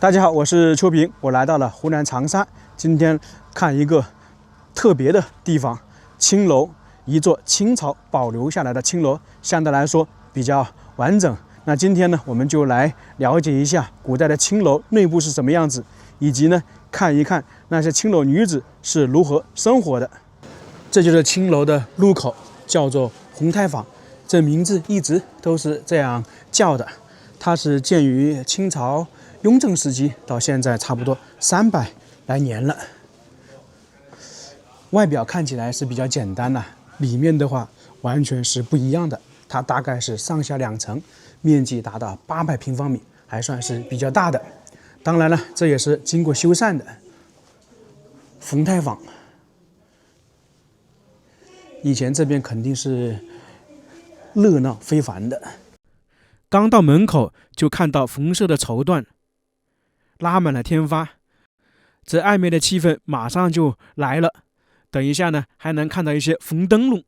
大家好，我是秋平，我来到了湖南长沙，今天看一个特别的地方——青楼，一座清朝保留下来的青楼，相对来说比较完整。那今天呢，我们就来了解一下古代的青楼内部是什么样子，以及呢，看一看那些青楼女子是如何生活的。这就是青楼的入口，叫做红胎坊，这名字一直都是这样叫的。它是建于清朝雍正时期，到现在差不多300来年了。外表看起来是比较简单了，里面的话完全是不一样的。它大概是上下2层，面积达到800平方米，还算是比较大的。当然了，这也是经过修缮的。红胎坊，以前这边肯定是热闹非凡的。刚到门口就看到红色的绸缎拉满了天发，这暧昧的气氛马上就来了。等一下呢，还能看到一些红灯笼。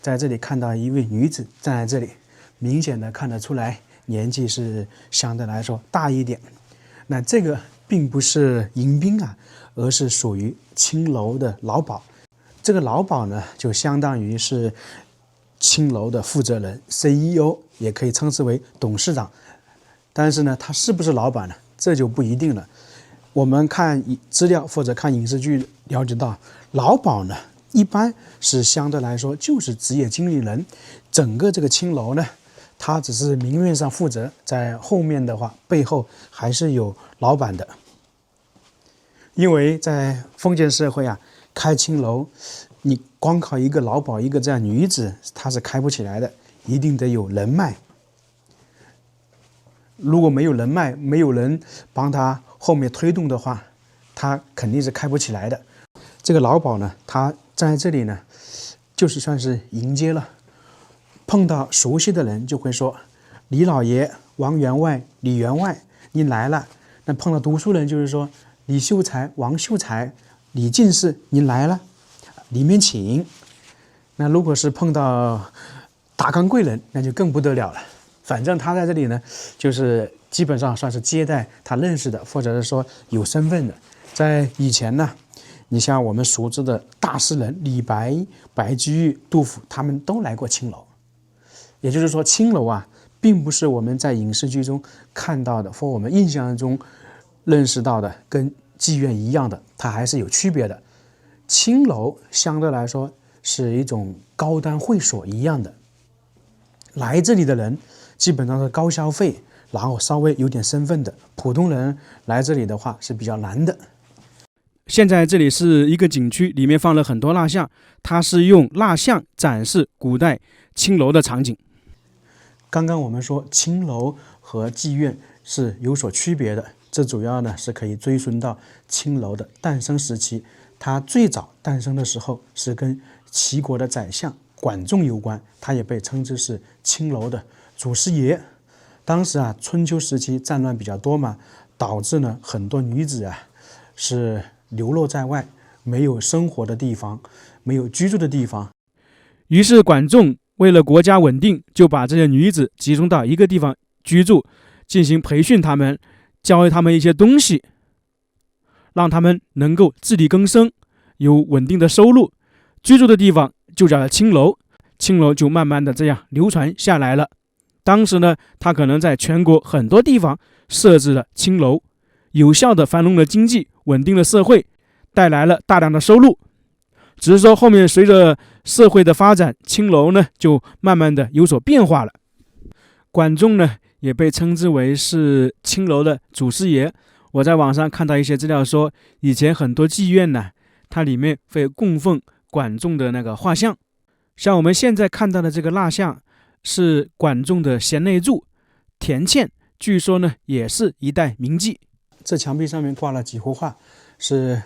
在这里看到一位女子站在这里，明显的看得出来年纪是相对来说大一点。那这个并不是迎宾啊，而是属于青楼的老鸨。这个老鸨呢，就相当于是青楼的负责人 CEO， 也可以称之为董事长。但是呢，他是不是老板呢？这就不一定了。我们看资料或者看影视剧了解到，老鸨呢一般是相对来说就是职业经理人，整个这个青楼呢，他只是明面上负责，在后面的话背后还是有老板的。因为在封建社会啊，开青楼你光靠一个老鸨一个这样女子她是开不起来的，一定得有人脉。如果没有人脉，没有人帮他后面推动的话，他肯定是开不起来的。这个老鸨呢，他站在这里呢，就是算是迎接了。碰到熟悉的人就会说：“李老爷、王员外、李员外，您来了。”那碰到读书人就是说：“李秀才、王秀才、李进士，您来了，里面请。”那如果是碰到达官贵人，那就更不得了了。反正他在这里呢，就是基本上算是接待他认识的，或者是说有身份的。在以前呢，你像我们熟知的大诗人李白、白居易、杜甫，他们都来过青楼。也就是说，青楼啊，并不是我们在影视剧中看到的，或我们印象中认识到的，跟妓院一样的，它还是有区别的。青楼相对来说是一种高端会所一样的，来这里的人基本上是高消费，然后稍微有点身份的普通人来这里的话是比较难的。现在这里是一个景区，里面放了很多蜡像，它是用蜡像展示古代青楼的场景。刚刚我们说青楼和妓院是有所区别的，这主要呢是可以追溯到青楼的诞生时期。它最早诞生的时候是跟齐国的宰相管仲有关，他也被称之是青楼的祖师爷。当时啊，春秋时期战乱比较多嘛，导致呢很多女子啊是流落在外，没有生活的地方，没有居住的地方。于是管仲为了国家稳定，就把这些女子集中到一个地方居住，进行培训他们，教会他们一些东西，让他们能够自力更生，有稳定的收入。居住的地方就叫青楼，青楼就慢慢的这样流传下来了。当时呢，他可能在全国很多地方设置了青楼，有效的繁荣了经济，稳定了社会，带来了大量的收入。只是说后面随着社会的发展，青楼呢就慢慢的有所变化了。管仲呢也被称之为是青楼的祖师爷。我在网上看到一些资料说，以前很多妓院呢，它里面会供奉管仲的那个画像。像我们现在看到的这个蜡像是管仲的贤内助田倩，据说呢也是一代名妓。这墙壁上面挂了几幅画，是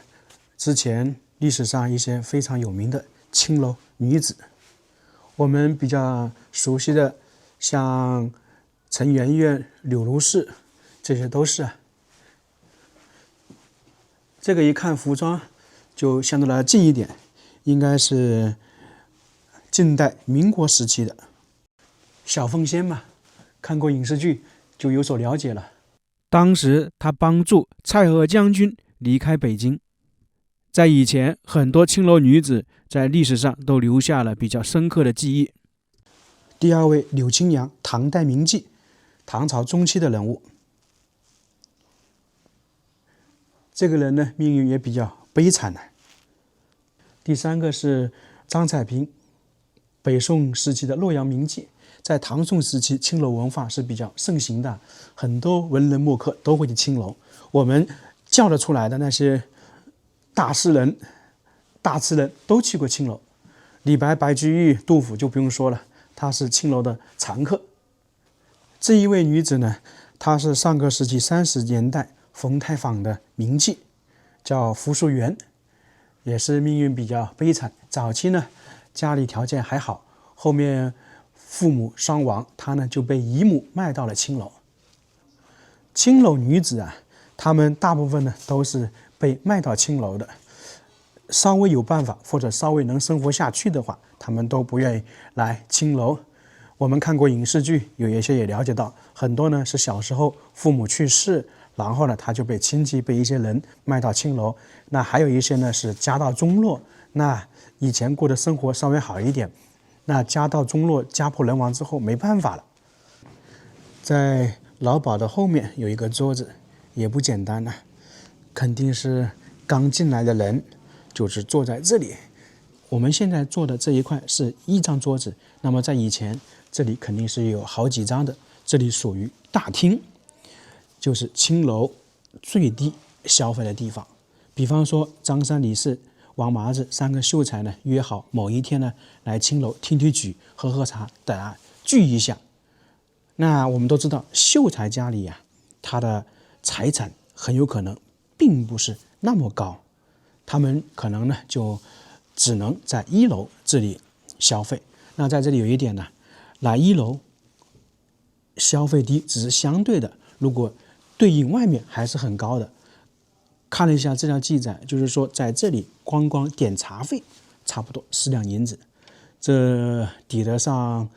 之前历史上一些非常有名的青楼女子。我们比较熟悉的像陈圆圆、柳如是，这些都是。这个一看服装就相对来近一点，应该是近代民国时期的小凤仙嘛，看过影视剧就有所了解了。当时他帮助蔡锷将军离开北京。在以前，很多青楼女子在历史上都留下了比较深刻的记忆。第二位，柳青阳，唐代名妓，唐朝中期的人物。这个人呢，命运也比较悲惨的。第三个是张彩萍，北宋时期的洛阳名妓。在唐宋时期，青楼文化是比较盛行的，很多文人墨客都会去青楼。我们叫得出来的那些大诗人、大词人都去过青楼。李白、白居易、杜甫就不用说了，他是青楼的常客。这一位女子呢，她是上个世纪30年代冯太坊的名妓，叫福淑媛，也是命运比较悲惨。早期呢，家里条件还好，后面父母双亡，她呢就被姨母卖到了青楼。青楼女子啊，她们大部分呢都是被卖到青楼的，稍微有办法或者稍微能生活下去的话，她们都不愿意来青楼。我们看过影视剧，有一些也了解到，很多呢是小时候父母去世，然后呢他就被亲戚被一些人卖到青楼。那还有一些呢是家道中落，那以前过的生活稍微好一点，那家道中落家破人亡之后没办法了。在老鸨的后面有一个桌子，也不简单了，肯定是刚进来的人就是坐在这里。我们现在坐的这一块是一张桌子，那么在以前这里肯定是有好几张的，这里属于大厅，就是青楼最低消费的地方。比方说张三李四王麻子3个秀才呢，约好某一天呢来青楼听听曲喝喝茶，大家聚一下。那我们都知道秀才家里啊，他的财产很有可能并不是那么高，他们可能呢就只能在1楼这里消费。那在这里有一点呢，来1楼消费低只是相对的，如果对应外面还是很高的。看了一下资料记载，就是说在这里光点茶费差不多10两银子，这抵得上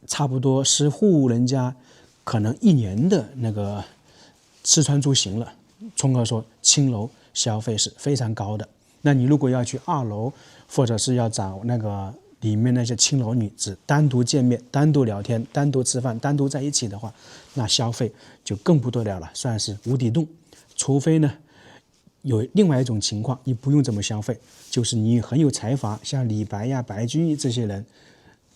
差不多10户人家可能1年的那个吃穿住行了。从而说青楼消费是非常高的。那你如果要去2楼，或者是要找那个里面那些青楼女子单独见面、单独聊天、单独吃饭、单独在一起的话，那消费就更不得了了，算是无底洞。除非呢有另外一种情况，你不用怎么消费，就是你很有才华，像李白呀、白居易这些人，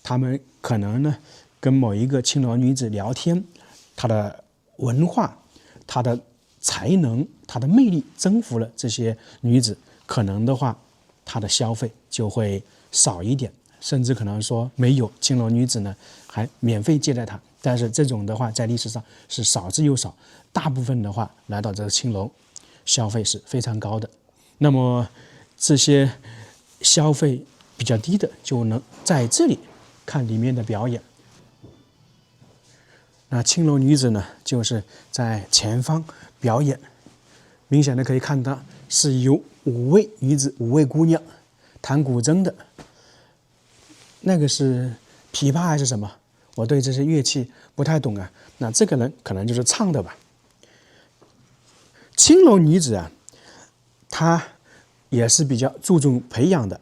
他们可能呢跟某一个青楼女子聊天，他的文化、他的才能、他的魅力征服了这些女子，可能的话他的消费就会少一点，甚至可能说没有，青楼女子呢还免费接待他。但是这种的话在历史上是少之又少，大部分的话来到这个青楼消费是非常高的。那么这些消费比较低的就能在这里看里面的表演。那青楼女子呢就是在前方表演，明显的可以看到是有5位女子、5位姑娘弹古筝的。那个是琵琶还是什么？我对这些乐器不太懂啊。那这个人可能就是唱的吧。青楼女子啊，她也是比较注重培养的。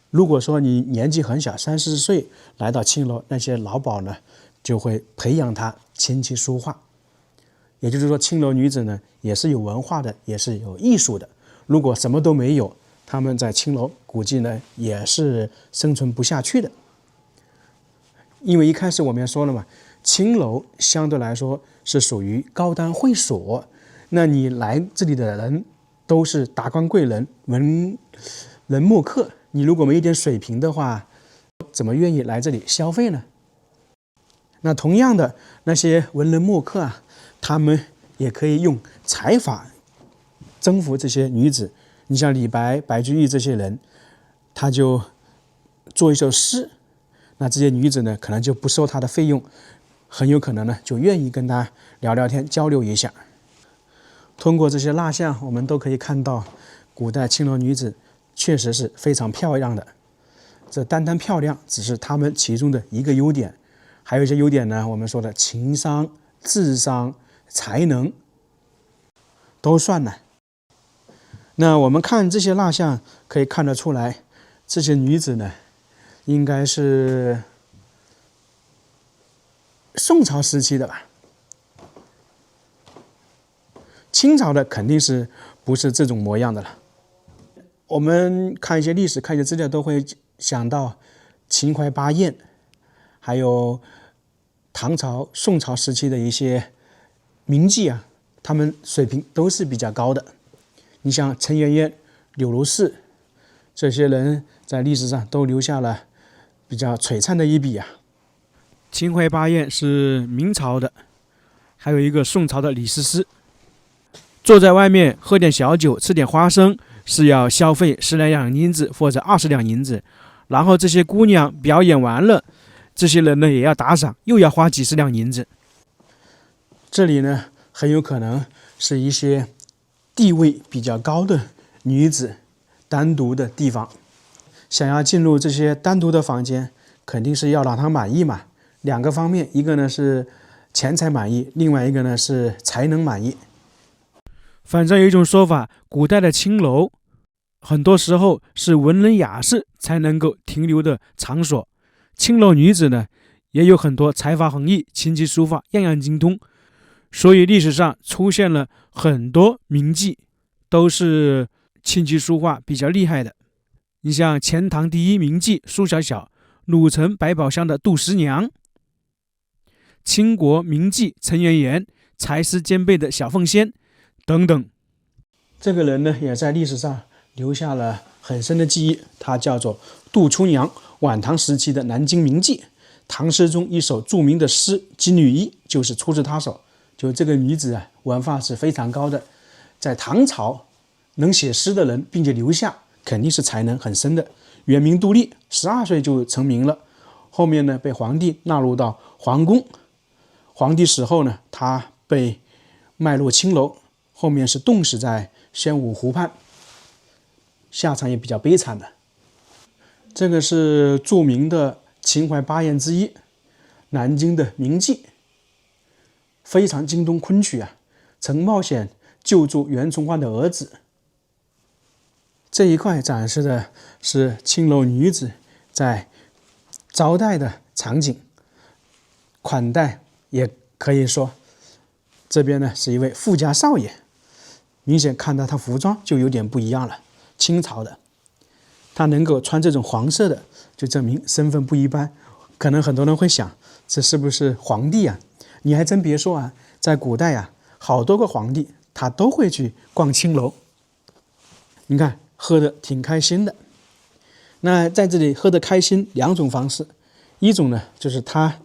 如果说你年纪很小，30、40岁来到青楼，那些老鸨呢就会培养她琴棋书画。也就是说，青楼女子呢也是有文化的，也是有艺术的。如果什么都没有，她们在青楼估计呢也是生存不下去的。因为一开始我们也说了嘛，青楼相对来说是属于高端会所，那你来这里的人都是达官贵人、文人墨客，你如果没一点水平的话，怎么愿意来这里消费呢？那同样的，那些文人墨客啊，他们也可以用才法征服这些女子。你像李白、白居易这些人，他就做一首诗，那这些女子呢可能就不收他的费用，很有可能呢就愿意跟他聊聊天、交流一下。通过这些蜡像，我们都可以看到古代青楼女子确实是非常漂亮的。这单单漂亮只是她们其中的一个优点，还有一些优点呢，我们说的情商、智商、才能都算了。那我们看这些蜡像，可以看得出来，这些女子呢，应该是宋朝时期的吧。清朝的肯定是不是这种模样的了。我们看一些历史，看一些资料，都会想到秦淮八艳，还有唐朝、宋朝时期的一些名妓啊，他们水平都是比较高的。你像陈圆圆、柳如是这些人，在历史上都留下了比较璀璨的一笔啊。秦淮八艳是明朝的，还有一个宋朝的李师师。坐在外面喝点小酒，吃点花生，是要消费10来两银子或者20两银子。然后这些姑娘表演完了，这些人呢也要打赏，又要花几十两银子。这里呢很有可能是一些地位比较高的女子单独的地方，想要进入这些单独的房间，肯定是要让她满意嘛。两个方面，一个呢是钱财满意，另外一个呢是才能满意。反正有一种说法，古代的青楼很多时候是文人雅士才能够停留的场所，青楼女子呢也有很多才华横溢，琴棋书画样样精通，所以历史上出现了很多名妓，都是琴棋书画比较厉害的。你像钱塘第一名妓苏小小，鲁城百宝箱的杜十娘，倾国名妓陈圆圆，才思兼备的小凤仙等等。这个人呢，也在历史上留下了很深的记忆，他叫做杜初娘，晚唐时期的南京名妓。唐诗中一首著名的诗《金缕衣》就是出自她手。就这个女子啊，文化是非常高的，在唐朝能写诗的人并且留下，肯定是才能很深的。原名杜丽，12岁就成名了，后面呢被皇帝纳入到皇宫。皇帝死后呢，她被卖入青楼，后面是冻死在宣武湖畔，下场也比较悲惨的。这个是著名的秦淮八艳之一，南京的名妓，非常精通昆曲啊，曾冒险救助袁崇焕的儿子。这一块展示的是青楼女子在招待的场景，款待也可以说，这边呢是一位富家少爷，明显看到他服装就有点不一样了，清朝的，他能够穿这种黄色的，就证明身份不一般。可能很多人会想，这是不是皇帝啊？你还真别说啊，在古代啊，好多个皇帝他都会去逛青楼。你看喝得挺开心的。那在这里喝得开心两种方式，一种呢就是他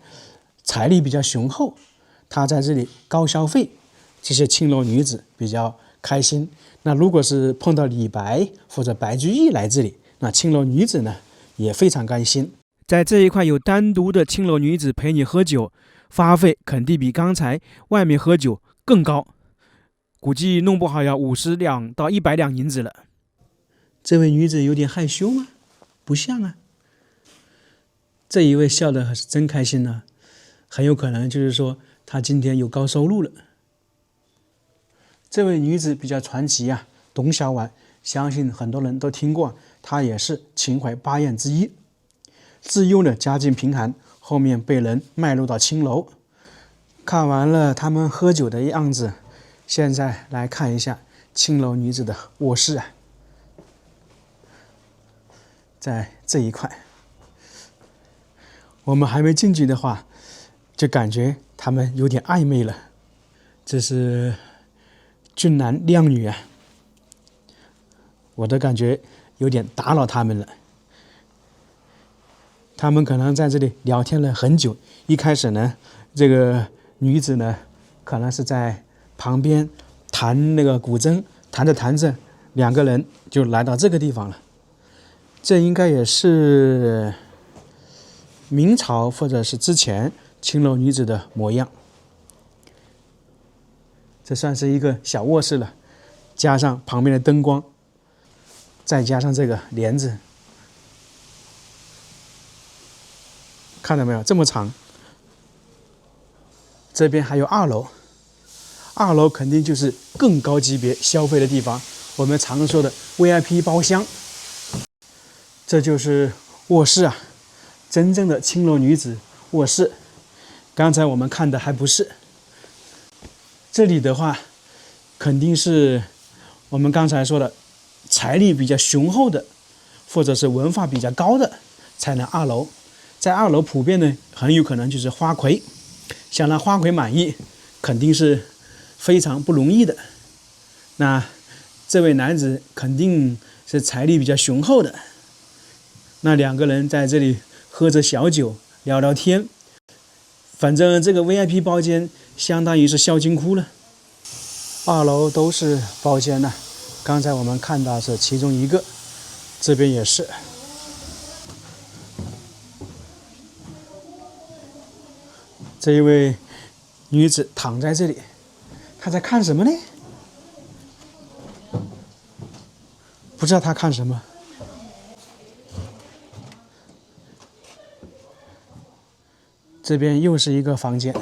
财力比较雄厚，他在这里高消费，这些青楼女子比较开心。那如果是碰到李白或者白居易来这里，那青楼女子呢也非常开心。在这一块有单独的青楼女子陪你喝酒，花费肯定比刚才外面喝酒更高，估计弄不好要50两到100两银子了。这位女子有点害羞吗？不像啊。这一位笑得还是真开心呢，很有可能就是说她今天有高收入了。这位女子比较传奇啊，董小宛，相信很多人都听过，她也是秦淮八艳之一。自幼呢家境贫寒，后面被人卖入到青楼。看完了他们喝酒的样子，现在来看一下青楼女子的卧室啊，在这一块。我们还没进去的话，就感觉他们有点暧昧了。这是俊男靓女啊，我都感觉有点打扰他们了。他们可能在这里聊天了很久，一开始呢，这个女子呢，可能是在旁边弹那个古筝，弹着弹着，两个人就来到这个地方了。这应该也是明朝或者是之前青楼女子的模样。这算是一个小卧室了，加上旁边的灯光，再加上这个帘子，看到没有？这么长。这边还有2楼， 2楼肯定就是更高级别消费的地方，我们常说的 VIP 包厢。这就是卧室啊，真正的青楼女子卧室。刚才我们看的还不是。这里的话，肯定是我们刚才说的财力比较雄厚的，或者是文化比较高的才能2楼。在2楼普遍呢，很有可能就是花魁，想让花魁满意，肯定是非常不容易的。那这位男子肯定是财力比较雄厚的。那2个人在这里喝着小酒，聊聊天。反正这个 VIP 包间相当于是孝金窟了。2楼都是包间呢，刚才我们看到是其中一个，这边也是。这一位女子躺在这里，她在看什么呢？不知道她看什么。这边又是一个房间，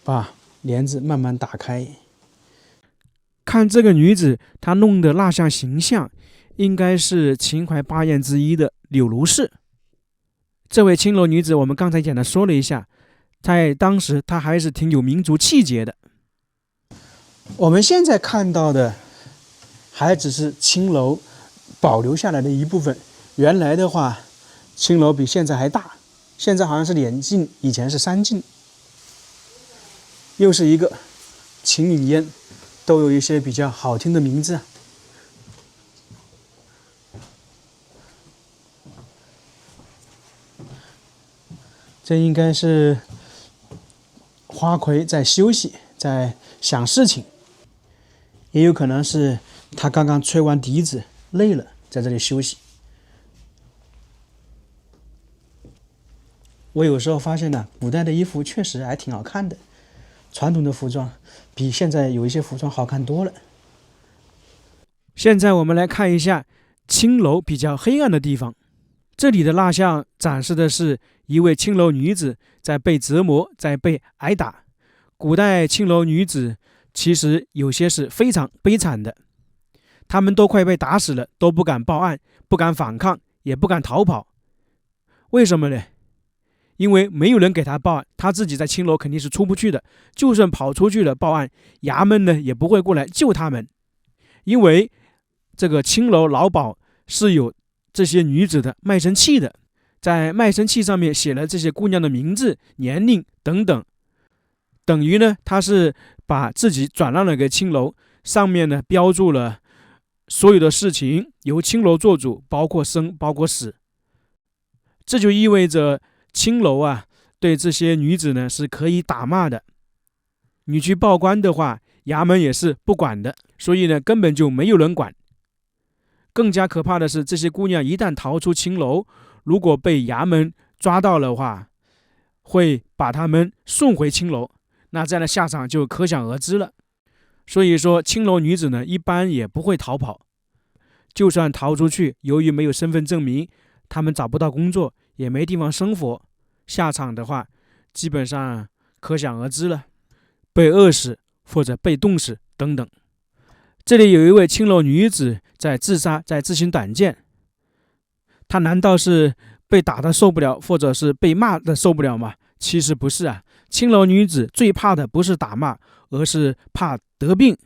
把帘子慢慢打开。看这个女子，她弄的蜡像形象，应该是秦淮8艳之一的柳如是。这位青楼女子，我们刚才简单说了一下，在当时她还是挺有民族气节的。我们现在看到的还只是青楼保留下来的一部分，原来的话青楼比现在还大，现在好像是2进，以前是3进。又是一个秦岭烟，都有一些比较好听的名字。这应该是花魁在休息，在想事情，也有可能是他刚刚吹完笛子累了，在这里休息。我有时候发现呢，古代的衣服确实还挺好看的，传统的服装比现在有一些服装好看多了。现在我们来看一下青楼比较黑暗的地方。这里的蜡像展示的是一位青楼女子在被折磨，在被挨打。古代青楼女子其实有些是非常悲惨的，她们都快被打死了，都不敢报案，不敢反抗，也不敢逃跑。为什么呢？因为没有人给她报案，她自己在青楼肯定是出不去的，就算跑出去了报案，衙门呢也不会过来救他们。因为这个青楼老鸨是有这些女子的卖身契的，在卖身契上面写了这些姑娘的名字、年龄等等，等于呢他是把自己转让了给青楼，上面呢标注了所有的事情由青楼做主，包括生包括死。这就意味着青楼啊对这些女子呢是可以打骂的，你去报官的话衙门也是不管的，所以呢根本就没有人管。更加可怕的是，这些姑娘一旦逃出青楼，如果被衙门抓到的话，会把她们送回青楼，那这样的下场就可想而知了。所以说青楼女子呢一般也不会逃跑，就算逃出去，由于没有身份证明，她们找不到工作，也没地方生活，下场的话基本上可想而知了，被饿死或者被冻死等等。这里有一位青楼女子在自杀，在自行短剑，她难道是被打的受不了，或者是被骂的受不了吗？其实不是啊，青楼女子最怕的不是打骂，而是怕得病，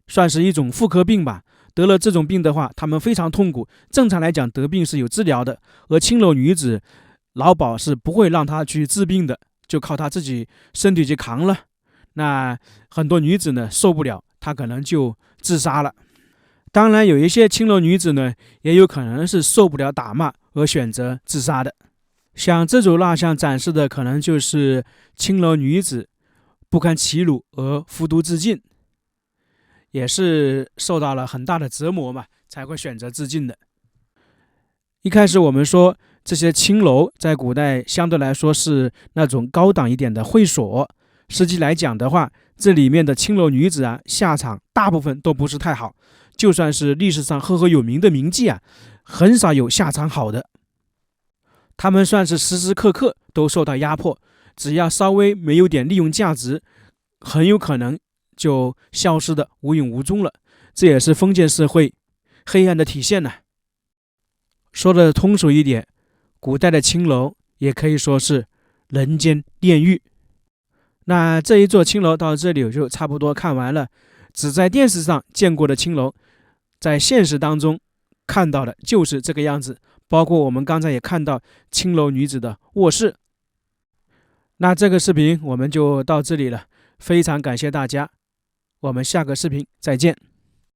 算是一种妇科病吧。得了这种病的话，她们非常痛苦。正常来讲，得病是有治疗的，而青楼女子老鸨是不会让她去治病的，就靠她自己身体去扛了。那很多女子呢受不了，她可能就自杀了。当然有一些青楼女子呢也有可能是受不了打骂而选择自杀的。像这组蜡像展示的可能就是青楼女子不堪其辱而服毒自尽，也是受到了很大的折磨嘛，才会选择自尽的。一开始我们说这些青楼在古代相对来说是那种高档一点的会所，实际来讲的话，这里面的青楼女子啊，下场大部分都不是太好，就算是历史上赫赫有名的名妓啊，很少有下场好的。他们算是时时刻刻都受到压迫，只要稍微没有点利用价值，很有可能就消失的无影无踪了。这也是封建社会黑暗的体现呢。说的通俗一点，古代的青楼也可以说是人间炼狱。那这一座青楼到这里就差不多看完了。只在电视上见过的青楼，在现实当中看到的就是这个样子，包括我们刚才也看到青楼女子的卧室。那这个视频我们就到这里了，非常感谢大家，我们下个视频再见。